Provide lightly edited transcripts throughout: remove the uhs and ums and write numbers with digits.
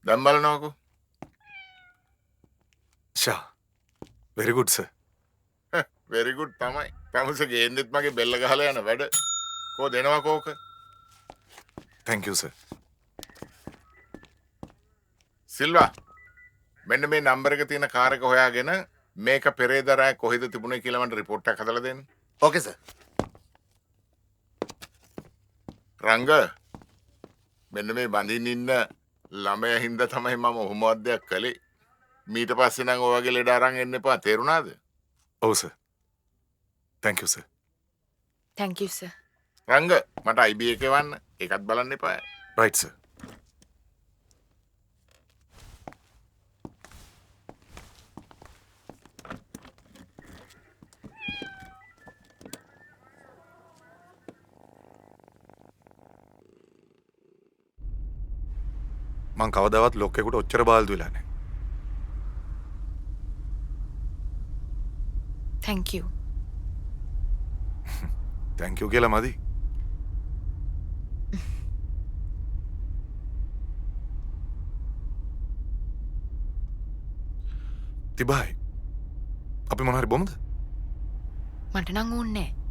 දැන් බලනකො. ෂා very good sir. very good තමයි. තමුස ගේන්නෙත් මගේ බෙල්ල ගහලා යන වැඩ. කෝ දෙනවා කෝක. Thank you sir. සිල්වා මෙන්න මේ නම්බර් එක තියෙන කාර් එක හොයාගෙන මේක පෙරේදරාය කොහෙද තිබුණේ කියලා මට රිපෝට් එකක් හදලා දෙන්න. Okay sir. රංග මෙන්න මේ බඳින්න ඉන්න ළමයා හින්දා තමයි මම ඔහොමවත් දෙයක් කළේ. මීට පස්සේ නම් ඔය වගේ ලෙඩ අරන් එන්න එපා. තේරුණාද? ඔව් sir. Thank you sir. Thank you, sir. රංග මට IB එක එවන්න. ඒකත් බලන්න එපා. Right sir. මං කවදාවත් ලොක්කෙකුට ඔච්චර බාල්දු වෙලා නැහැ. Thank you. Thank you කියලා මදි. තිබයි. අපි මොන හරි බොමුද? මට නම් ඕනේ නැහැ.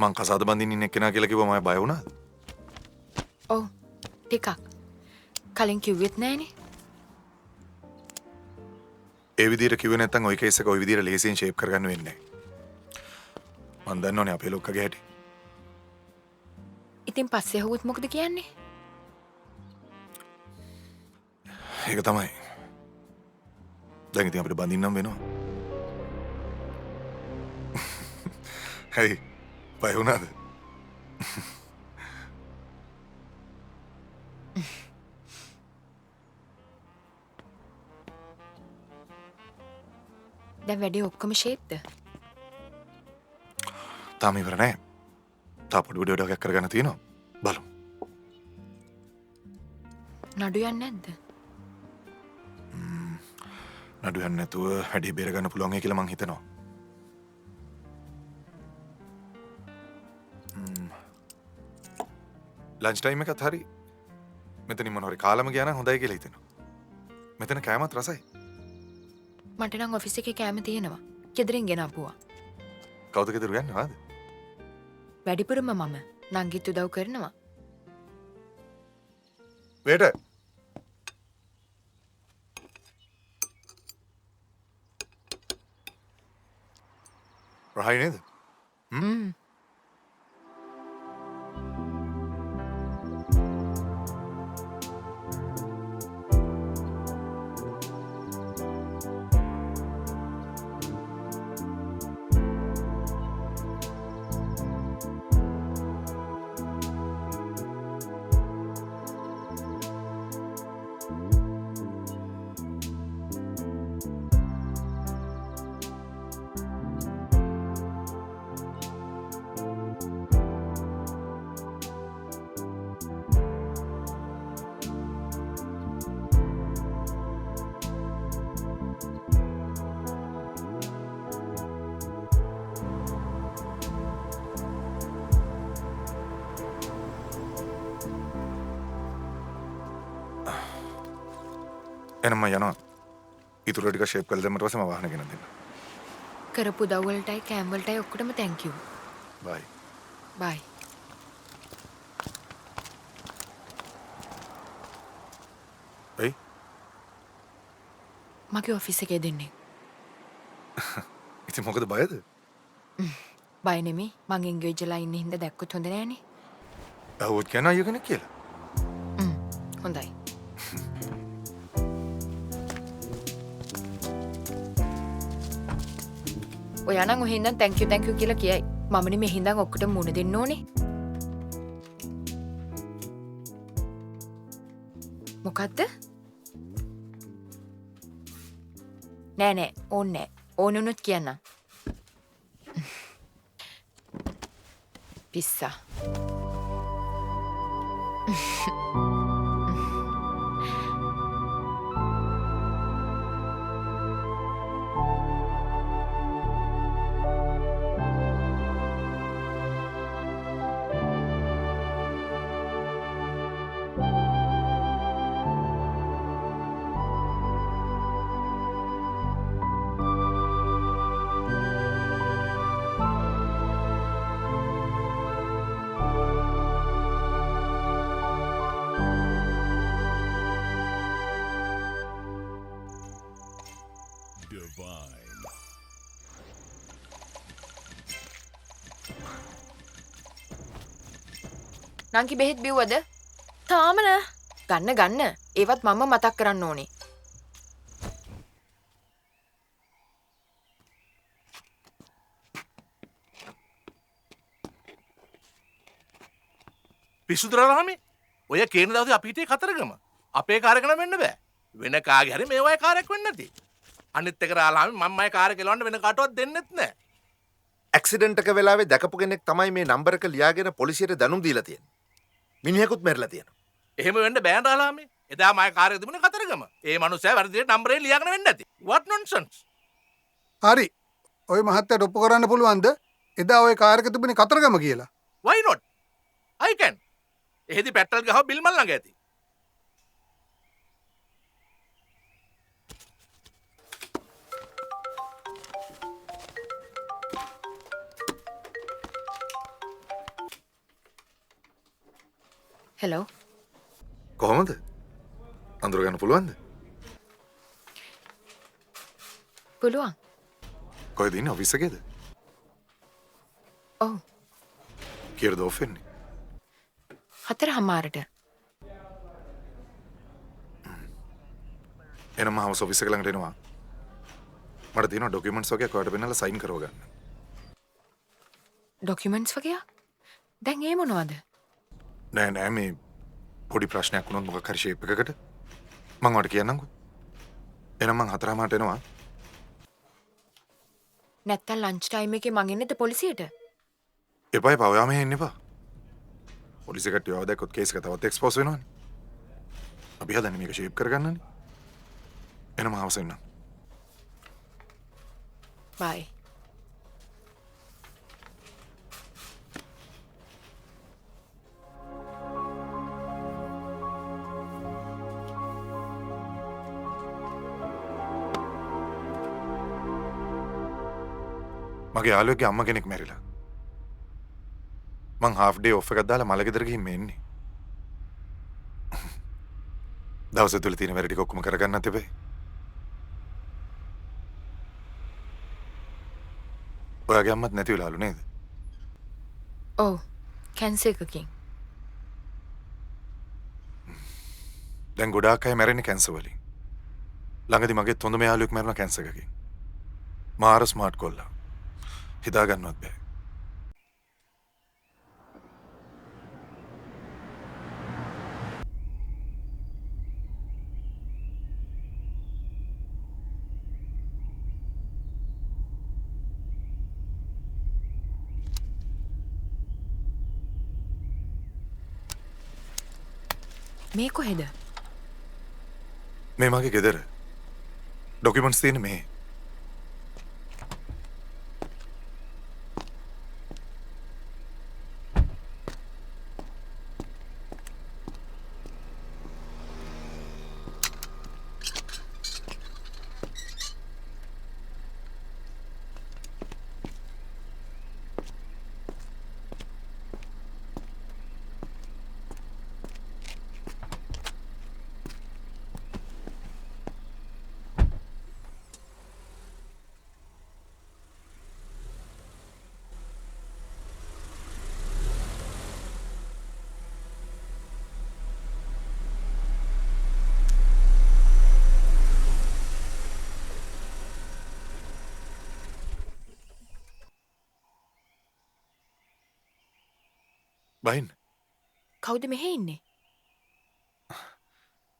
මං කසාද බඳින්න ඉන්න එක්කෙනා කියලා කිව්වම මම බය වුණාද? ඔව් ටිකක්. කලින් කිව්වෙත් නැහනේ. ඒ විදිහට කිව්වේ නැත්නම් ওই කේස් එක ওই විදිහට ලේසියෙන් ෂේප් කරගන්න වෙන්නේ නැහැ. මං දන්නවනේ අපේ ලොක්කගේ හැටි. ඉතින් පස්සේ හුවොත් මොකද කියන්නේ? ඒක තමයි. දැන් ඉතින් අපිට බඳින්නම් වෙනවා. හයි බය වුණාද? දැන් වැඩේ ඔක්කොම ෂේප්ද? තාම ඉවර නැහැ. තා පොඩි වීඩියෝ එකක් කරගන්න තියෙනවා. බලමු. නඩු යන්නේ නැද්ද? නඩු යන්නේ නැතුව වැඩේ බේර ගන්න පුළුවන් කියලා මං හිතනවා. ලන්ච් ටයිම් එකත් හරි. මෙතනින් මොන හරි කාලම ගියා නම් හොඳයි කියලා හිතෙනවා. මෙතන කෑමත් රසයි. මට නම් ඔෆිස් එකේ කෑම තියෙනවා. ගෙදරින් ගෙන ආපුවා. කවුද ගෙදර යන්නේ වාද? වැඩිපුරම මම නංගිත් උදව් කරනවා. වේට. රහයි නේද? එනම යනවා. ඉතුරු ටික ෂේප් කරලා දැම්මට පස්සේ මම වාහන ගෙනත් දෙන්න. කරපු උදව් වලටයි කෑම වලටයි ඔක්කොටම thank you. බයි. bye. එයි. මගේ ඔෆිස් එකේ දෙන්නේ. ඉතින් මොකද බයද? බය නෙමෙයි. මං එන්ගේජ් වෙලා ඉන්න හින්දා දැක්කොත් හොඳ නෑනේ. ඇහුවොත් කියන අය කෙනෙක් කියලා. හොඳයි. ඔයා නම් ඔහේ ඉඳන් thank you කියලා කියයි. මමනේ මෙහි ඉඳන් ඔක්කොටම මුණ දෙන්න ඕනේ. මොකද්ද? නෑ ඕනේ නෑ. ඕනුනොත් කියන්න. පිස්සා. නංකි බෙහෙත් බිව්වද? තාම නෑ. ගන්න ගන්න. ඒවත් මම මතක් කරන්න ඕනේ. පිස්සුදරාමේ ඔය කියන දවසේ අපි හිටියේ කතරගම. අපේ කාර්යකන වෙන්න බෑ. වෙන කාගේ හරි මේ වගේ කාර්යයක් වෙන්න නැති. අනිත් එක රාලාමේ මම මගේ කාර්ය කෙලවන්න වෙන කාටවත් දෙන්නෙත් නෑ. ඇක්සිඩන්ට් එක වෙලාවේ දැකපු කෙනෙක් තමයි මේ නම්බර එක ලියාගෙන පොලිසියට දැනුම් දීලා තියෙන්නේ. මිනිහෙකුත් මැරිලා තියෙනවා. එහෙම වෙන්න බෑ රාලාමේ. එදා මගේ කාර්යය තිබුණේ කතරගම. ඒ මනුස්සයා වැරදියට නම්බරේ ලියාගෙන වෙන්න ඇති. what nonsense. හරි ඔය මහත්තයට ඔප්පු කරන්න පුළුවන්ද එදා ඔය කාර්යක තිබුණේ කතරගම කියලා? why not? I can. එහෙදි පෙට්‍රල් ගහව බිල් මල් ළඟ ඇති. හෙලෝ. කොහොමද අඳුරගන්න පුළුවන්ද? පුළුවන්. කොහෙද ඉන්නේ? ඔෆිස් එකේද? ඔව්. කීයටද ඔෆ් වෙන්නේ? 4:00ට. එනම හවස් ඔෆිස් එක ළඟට එනවා. මට තියෙනවා ඩොකියුමන්ට්ස් වගේක් ඔයාලට පෙන්නලා සයින් කරව ගන්න. ඩොකියුමන්ට්ස් වගේ? දැන් ඒ මොනවද? නෑ නෑ මේ පොඩි ප්‍රශ්නයක් වුණොත් මොකක් හරි ෂේප් එකකට මම ඔයාලට කියන්නම්කෝ. එහෙනම් මං 4:00ට එනවා. නැත්තම් ලන්ච් ටයිම් එකේ මං එන්නේද පොලිසියට? එපා එපා ඔයා මෙහෙ එන්න එපා. පොලිසිය කට්ටිය ආව දැක්කොත් කේස් එක තවත් එක්ස්පෝස් වෙනවනේ. අපි හදන්නේ මේක ෂේප් කරගන්නනේ. එනම හවස එන්න. බයි. මගේ යාළුවෙක්ගේ අම්මා කෙනෙක් මැරිලා. මං හාෆ් ඩේ ඔෆ් එකක් දාලා මලගෙදර ගිහින් මේ එන්නේ. දවස තුල තියෙන වැඩ ටික ඔක්කොම කරගන්නත් එපේ. ඔයාගේ අම්මත් නැති වෙලාලු නේද? ඔව්. කැන්සර් එකකින්. දැන් ගොඩාක් අය මැරෙන්නේ කැන්සර් වලින්. ළඟදි මගේ හොඳම යාළුවෙක් මැරුණා කැන්සර් එකකින්. මාර ස්මාර්ට් කොල්ලා. හිතා ගන්නවත් බෑ. මේ කොහෙද? මේ මගේ ගෙදර. ඩොකියුමන්ට්ස් තියෙන්නේ මේ. බයින් කවුද මෙහෙ ඉන්නේ?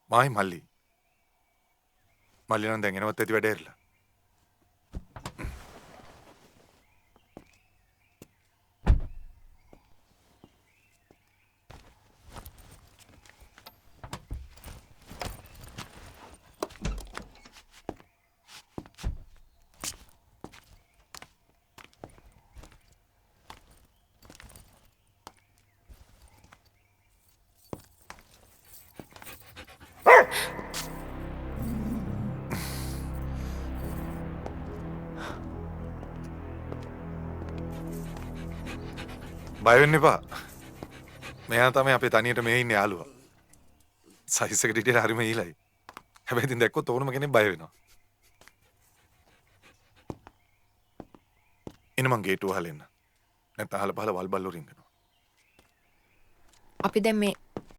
මායි මල්ලි. මල්ලි නම් දැන් එනවත් ඇති වැඩ ඇරලා. බය වෙන්න එපා. මෙයා තමයි අපේ තනියට මේ ඉන්නේ යාළුවා. සයිස් එකට හිටියට හරිම ඊලයි. හැබැයි ඉතින් දැක්කොත් ඕනම කෙනෙක් බය වෙනවා. එන්න මං ගේට්ටුව අහලා එන්න. නැත්නම් අහල පහල වල්බල්ලෝ රින්ගනවා. අපි දැන් මේ